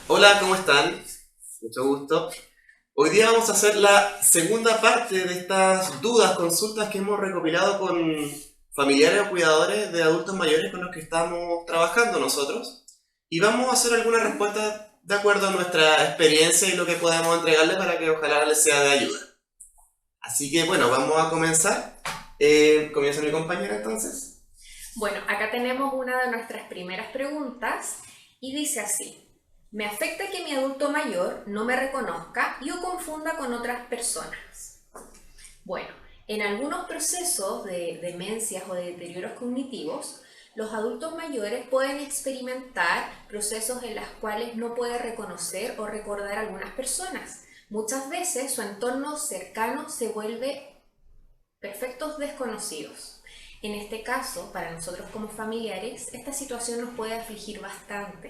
Hola, ¿cómo están? Mucho gusto. Hoy día vamos a hacer la segunda parte de estas dudas, consultas que hemos recopilado con familiares o cuidadores de adultos mayores con los que estamos trabajando nosotros. Y vamos a hacer algunas respuestas de acuerdo a nuestra experiencia y lo que podemos entregarles para que ojalá les sea de ayuda. Así que bueno, vamos a comenzar. Comienza mi compañera entonces. Bueno, acá tenemos una de nuestras primeras preguntas y dice así: ¿me afecta que mi adulto mayor no me reconozca y o confunda con otras personas? Bueno, en algunos procesos de demencias o de deterioros cognitivos, los adultos mayores pueden experimentar procesos en los cuales no puede reconocer o recordar a algunas personas. Muchas veces su entorno cercano se vuelve perfectos desconocidos. En este caso, para nosotros como familiares, esta situación nos puede afligir bastante.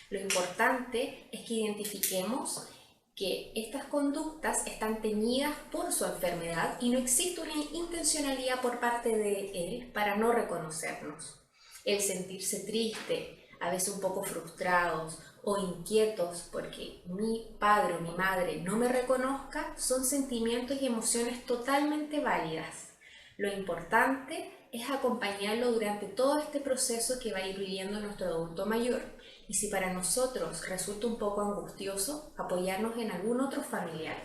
Lo importante es que identifiquemos que estas conductas están teñidas por su enfermedad y no existe una intencionalidad por parte de él para no reconocernos. El sentirse triste, a veces un poco frustrados o inquietos porque mi padre o mi madre no me reconozca, son sentimientos y emociones totalmente válidas. Lo importante es acompañarlo durante todo este proceso que va a ir viviendo nuestro adulto mayor. Y si para nosotros resulta un poco angustioso, apoyarnos en algún otro familiar.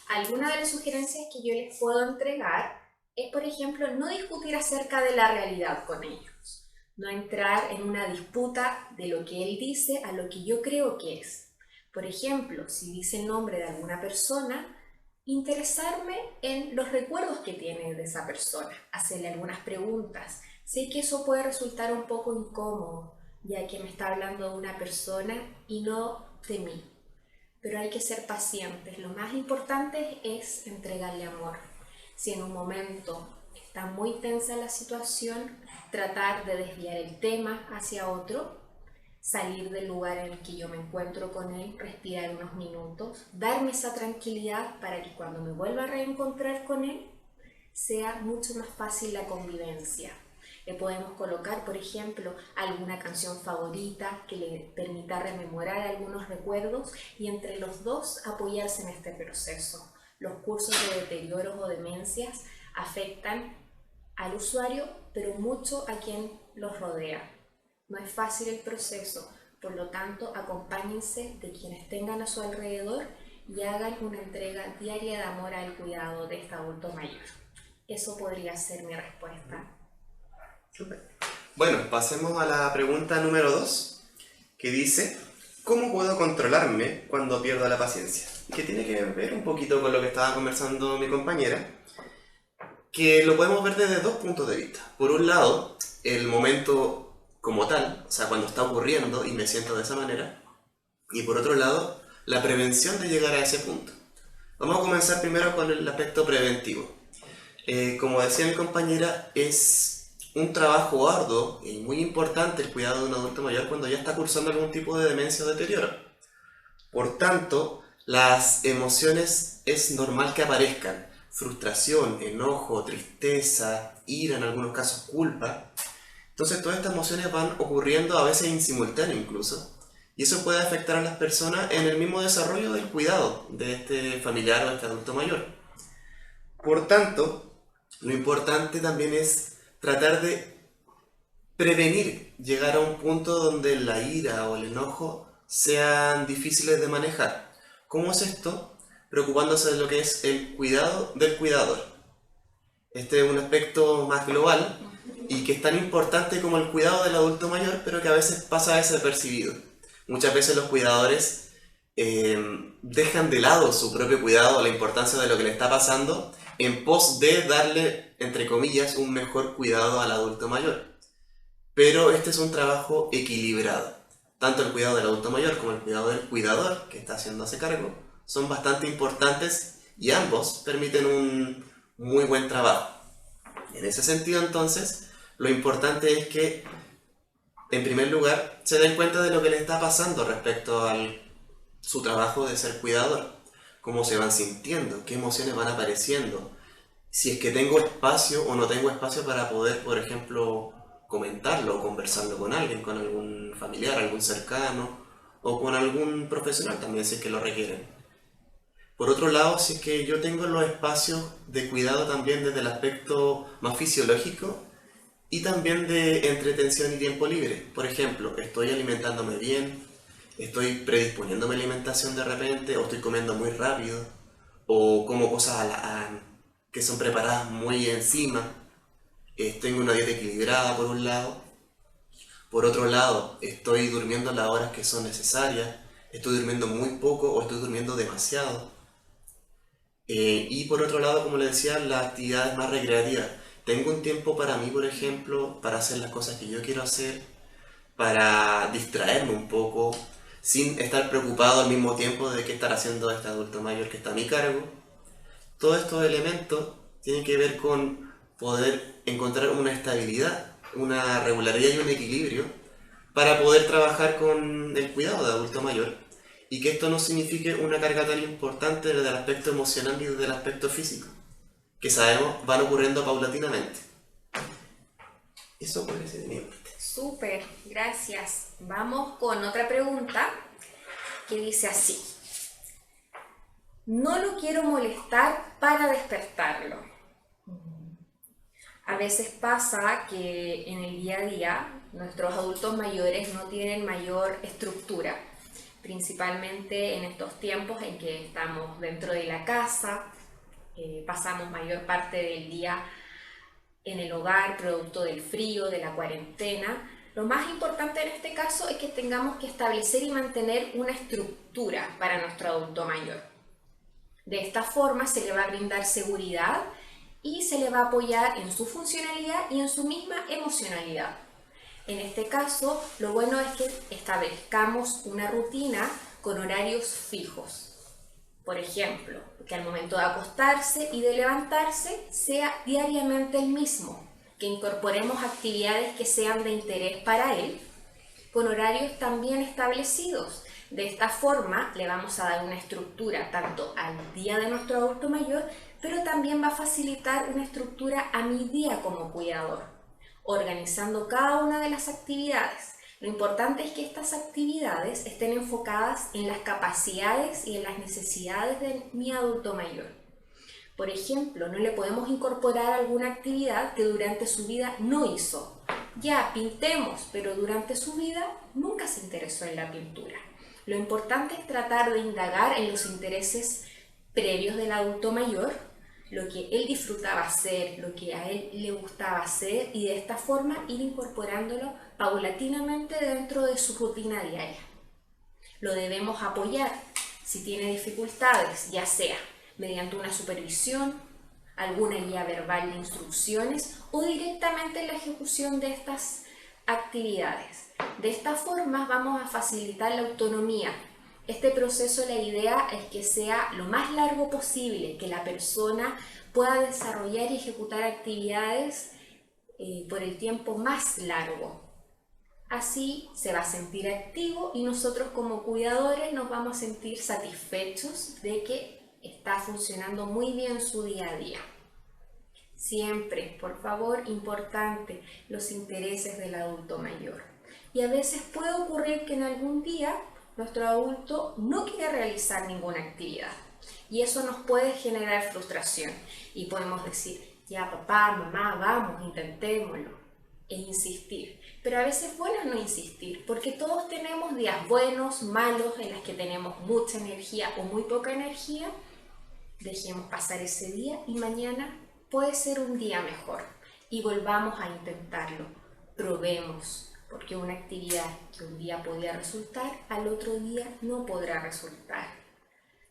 Alguna de las sugerencias que yo les puedo entregar es, por ejemplo, no discutir acerca de la realidad con ellos. No entrar en una disputa de lo que él dice a lo que yo creo que es. Por ejemplo, si dice el nombre de alguna persona, interesarme en los recuerdos que tiene de esa persona, hacerle algunas preguntas. Sé que eso puede resultar un poco incómodo, ya que me está hablando de una persona y no de mí. Pero hay que ser pacientes. Lo más importante es entregarle amor. Si en un momento está muy tensa la situación, tratar de desviar el tema hacia otro, salir del lugar en el que yo me encuentro con él, respirar unos minutos, darme esa tranquilidad para que cuando me vuelva a reencontrar con él sea mucho más fácil la convivencia. Le podemos colocar, por ejemplo, alguna canción favorita que le permita rememorar algunos recuerdos y entre los dos apoyarse en este proceso. Los cursos de deterioros o demencias afectan al usuario, pero mucho a quien los rodea. No es fácil el proceso, por lo tanto, acompáñense de quienes tengan a su alrededor y hagan una entrega diaria de amor al cuidado de este adulto mayor. Eso podría ser mi respuesta. Súper. Bueno, pasemos a la pregunta número 2, que dice, ¿cómo puedo controlarme cuando pierdo la paciencia? Que tiene que ver un poquito con lo que estaba conversando mi compañera, que lo podemos ver desde dos puntos de vista. Por un lado, el momento como tal, o sea, cuando está ocurriendo y me siento de esa manera, y por otro lado, la prevención de llegar a ese punto. Vamos a comenzar primero con el aspecto preventivo. Como decía mi compañera, es un trabajo arduo y muy importante el cuidado de un adulto mayor cuando ya está cursando algún tipo de demencia o deterioro. Por tanto, las emociones es normal que aparezcan. Frustración, enojo, tristeza, ira, en algunos casos culpa. Entonces todas estas emociones van ocurriendo a veces en simultáneo incluso. Y eso puede afectar a las personas en el mismo desarrollo del cuidado de este familiar o de este adulto mayor. Por tanto, lo importante también es tratar de prevenir llegar a un punto donde la ira o el enojo sean difíciles de manejar. ¿Cómo es esto? Preocupándose de lo que es el cuidado del cuidador. Este es un aspecto más global y que es tan importante como el cuidado del adulto mayor, pero que a veces pasa desapercibido. Muchas veces los cuidadores dejan de lado su propio cuidado, la importancia de lo que le está pasando, en pos de darle, entre comillas, un mejor cuidado al adulto mayor. Pero este es un trabajo equilibrado. Tanto el cuidado del adulto mayor como el cuidado del cuidador que está haciéndose cargo son bastante importantes y ambos permiten un muy buen trabajo. En ese sentido, entonces, lo importante es que, en primer lugar, se den cuenta de lo que les está pasando respecto a su trabajo de ser cuidador. Cómo se van sintiendo, qué emociones van apareciendo, si es que tengo espacio o no tengo espacio para poder, por ejemplo, comentarlo o conversarlo con alguien, con algún familiar, algún cercano, o con algún profesional también si es que lo requieren. Por otro lado, si es que yo tengo los espacios de cuidado también desde el aspecto más fisiológico y también de entretención y tiempo libre. Por ejemplo, estoy alimentándome bien, estoy predisponiéndome a la alimentación de repente, o estoy comiendo muy rápido, o como cosas que son preparadas muy encima. Tengo una dieta equilibrada por un lado. Por otro lado, estoy durmiendo las horas que son necesarias, estoy durmiendo muy poco o estoy durmiendo demasiado. Y por otro lado, como les decía, las actividades más recreativas. Tengo un tiempo para mí, por ejemplo, para hacer las cosas que yo quiero hacer, para distraerme un poco, sin estar preocupado al mismo tiempo de qué estar haciendo este adulto mayor que está a mi cargo. Todos estos elementos tienen que ver con poder encontrar una estabilidad, una regularidad y un equilibrio para poder trabajar con el cuidado de adulto mayor y que esto no signifique una carga tan importante desde el aspecto emocional y desde el aspecto físico, que sabemos van ocurriendo paulatinamente. Eso puede ser de mi parte. Súper, gracias. Vamos con otra pregunta que dice así. No lo quiero molestar para despertarlo. A veces pasa que en el día a día nuestros adultos mayores no tienen mayor estructura, principalmente en estos tiempos en que estamos dentro de la casa, pasamos mayor parte del día en el hogar, producto del frío, de la cuarentena. Lo más importante en este caso es que tengamos que establecer y mantener una estructura para nuestro adulto mayor. De esta forma se le va a brindar seguridad y se le va a apoyar en su funcionalidad y en su misma emocionalidad. En este caso, lo bueno es que establezcamos una rutina con horarios fijos. Por ejemplo, que al momento de acostarse y de levantarse sea diariamente el mismo, que incorporemos actividades que sean de interés para él, con horarios también establecidos. De esta forma le vamos a dar una estructura tanto al día de nuestro adulto mayor, pero también va a facilitar una estructura a mi día como cuidador, organizando cada una de las actividades. Lo importante es que estas actividades estén enfocadas en las capacidades y en las necesidades de mi adulto mayor. Por ejemplo, no le podemos incorporar alguna actividad que durante su vida no hizo. Ya, pintemos, pero durante su vida nunca se interesó en la pintura. Lo importante es tratar de indagar en los intereses previos del adulto mayor, lo que él disfrutaba hacer, lo que a él le gustaba hacer y de esta forma ir incorporándolo paulatinamente dentro de su rutina diaria. Lo debemos apoyar si tiene dificultades, ya sea mediante una supervisión, alguna guía verbal de instrucciones o directamente en la ejecución de estas actividades. De esta forma vamos a facilitar la autonomía. Este proceso, la idea es que sea lo más largo posible, que la persona pueda desarrollar y ejecutar actividades por el tiempo más largo. Así se va a sentir activo y nosotros como cuidadores nos vamos a sentir satisfechos de que está funcionando muy bien su día a día. Siempre, por favor, importante, los intereses del adulto mayor. Y a veces puede ocurrir que en algún día nuestro adulto no quiere realizar ninguna actividad y eso nos puede generar frustración y podemos decir, ya papá, mamá, vamos, intentémoslo e insistir. Pero a veces es bueno no insistir porque todos tenemos días buenos, malos, en los que tenemos mucha energía o muy poca energía. Dejemos pasar ese día y mañana puede ser un día mejor y volvamos a intentarlo. Probemos. Porque una actividad que un día podía resultar, al otro día no podrá resultar.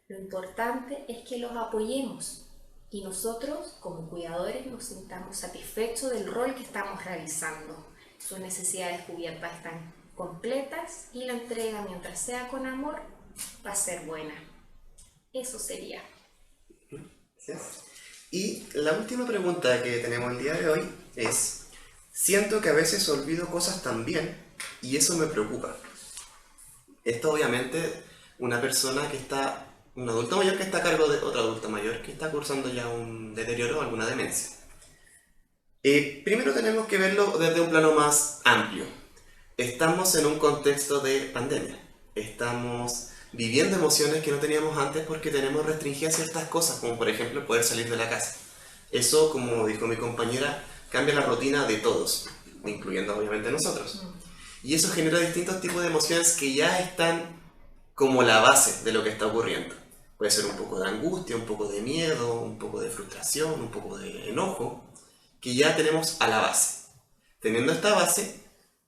Lo importante es que los apoyemos y nosotros, como cuidadores, nos sintamos satisfechos del rol que estamos realizando. Sus necesidades cubiertas están completas y la entrega, mientras sea con amor, va a ser buena. Eso sería. Gracias. Y la última pregunta que tenemos el día de hoy es: siento que a veces olvido cosas también y eso me preocupa. Esto obviamente un adulto mayor que está a cargo de otro adulto mayor que está cursando ya un deterioro o alguna demencia. Primero tenemos que verlo desde un plano más amplio. Estamos en un contexto de pandemia. estamos viviendo emociones que no teníamos antes porque tenemos restringidas ciertas cosas, como por ejemplo poder salir de la casa. Eso, como dijo mi compañera, cambia la rutina de todos, incluyendo obviamente nosotros. Y eso genera distintos tipos de emociones que ya están como la base de lo que está ocurriendo. Puede ser un poco de angustia, un poco de miedo, un poco de frustración, un poco de enojo, que ya tenemos a la base. Teniendo esta base,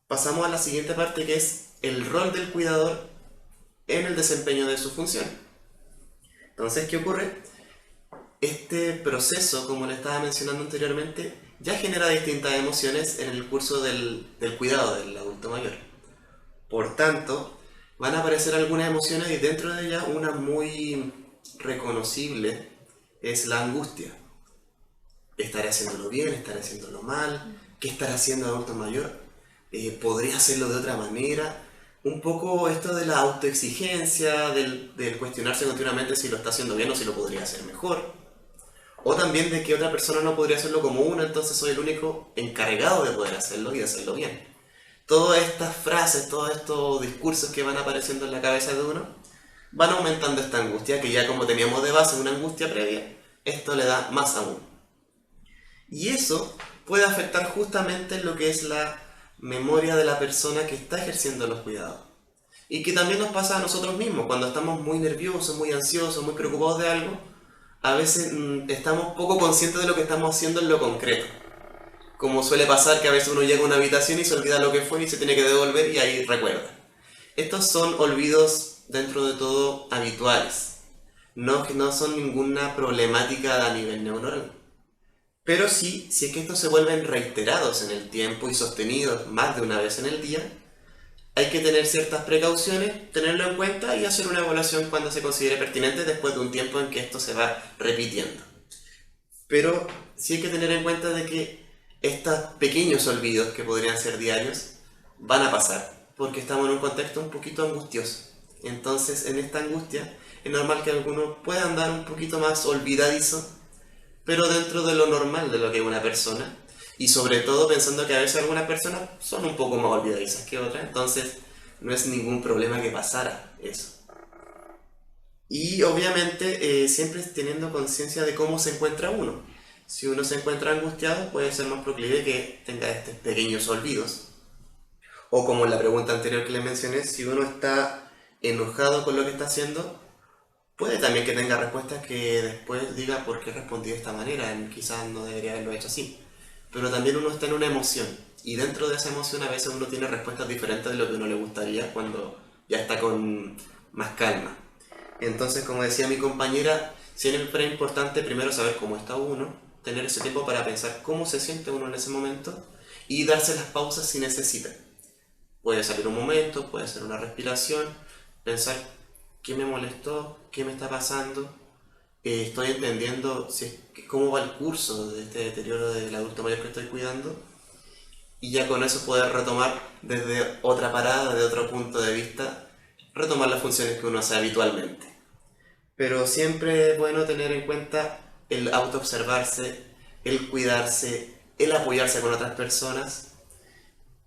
pasamos a la siguiente parte, que es el rol del cuidador en el desempeño de su función. Entonces, ¿qué ocurre? Este proceso, como le estaba mencionando anteriormente, ya genera distintas emociones en el curso del cuidado del adulto mayor. Por tanto, van a aparecer algunas emociones y dentro de ellas una muy reconocible es la angustia. ¿Estaré haciéndolo bien? ¿Estaré haciéndolo mal? ¿Qué estará haciendo el adulto mayor? ¿Podría hacerlo de otra manera? Un poco esto de la autoexigencia, del cuestionarse continuamente si lo está haciendo bien o si lo podría hacer mejor. O también de que otra persona no podría hacerlo como uno, entonces soy el único encargado de poder hacerlo y de hacerlo bien. Todas estas frases, todos estos discursos que van apareciendo en la cabeza de uno, van aumentando esta angustia, que ya como teníamos de base una angustia previa, esto le da más aún. Y eso puede afectar justamente lo que es la memoria de la persona que está ejerciendo los cuidados. Y que también nos pasa a nosotros mismos, cuando estamos muy nerviosos, muy ansiosos, muy preocupados de algo, a veces estamos poco conscientes de lo que estamos haciendo en lo concreto. Como suele pasar que a veces uno llega a una habitación y se olvida lo que fue y se tiene que devolver y ahí recuerda. Estos son olvidos dentro de todo habituales. No son ninguna problemática a nivel neuronal. Pero sí, si es que estos se vuelven reiterados en el tiempo y sostenidos más de una vez en el día, hay que tener ciertas precauciones, tenerlo en cuenta y hacer una evaluación cuando se considere pertinente después de un tiempo en que esto se va repitiendo. Pero sí hay que tener en cuenta de que estos pequeños olvidos que podrían ser diarios van a pasar porque estamos en un contexto un poquito angustioso. Entonces, en esta angustia es normal que alguno pueda andar un poquito más olvidadizo, pero dentro de lo normal de lo que es una persona. Y sobre todo pensando que a veces algunas personas son un poco más olvidadizas que otras, entonces no es ningún problema que pasara eso. Y obviamente siempre teniendo conciencia de cómo se encuentra uno. Si uno se encuentra angustiado, puede ser más proclive que tenga estos pequeños olvidos. O como en la pregunta anterior que les mencioné, si uno está enojado con lo que está haciendo, puede también que tenga respuestas que después diga por qué respondí de esta manera, quizás no debería haberlo hecho así. Pero también uno está en una emoción, y dentro de esa emoción a veces uno tiene respuestas diferentes de lo que uno le gustaría cuando ya está con más calma. Entonces, como decía mi compañera, siempre es importante primero saber cómo está uno, tener ese tiempo para pensar cómo se siente uno en ese momento y darse las pausas si necesita. Puede salir un momento, puede ser una respiración, pensar qué me molestó, qué me está pasando. Estoy entendiendo cómo va el curso de este deterioro del adulto mayor que estoy cuidando y ya con eso poder retomar desde otra parada, de otro punto de vista, retomar las funciones que uno hace habitualmente. Pero siempre es bueno tener en cuenta el autoobservarse, el cuidarse, el apoyarse con otras personas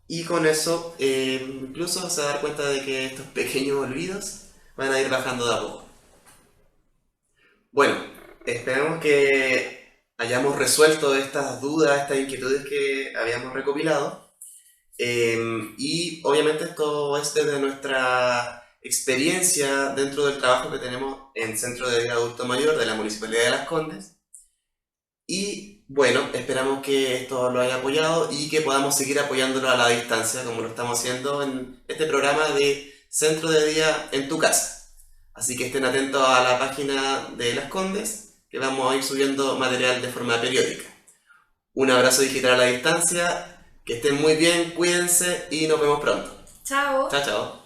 y con eso incluso se va a dar cuenta de que estos pequeños olvidos van a ir bajando de a poco. Bueno, esperamos que hayamos resuelto estas dudas, estas inquietudes que habíamos recopilado. Y obviamente esto es desde nuestra experiencia dentro del trabajo que tenemos en Centro de Día Adulto Mayor de la Municipalidad de Las Condes. Y bueno, esperamos que esto lo haya apoyado y que podamos seguir apoyándolo a la distancia como lo estamos haciendo en este programa de Centro de Día en tu casa. Así que estén atentos a la página de Las Condes, que vamos a ir subiendo material de forma periódica. Un abrazo digital a la distancia, que estén muy bien, cuídense y nos vemos pronto. Chao. Chao, chao.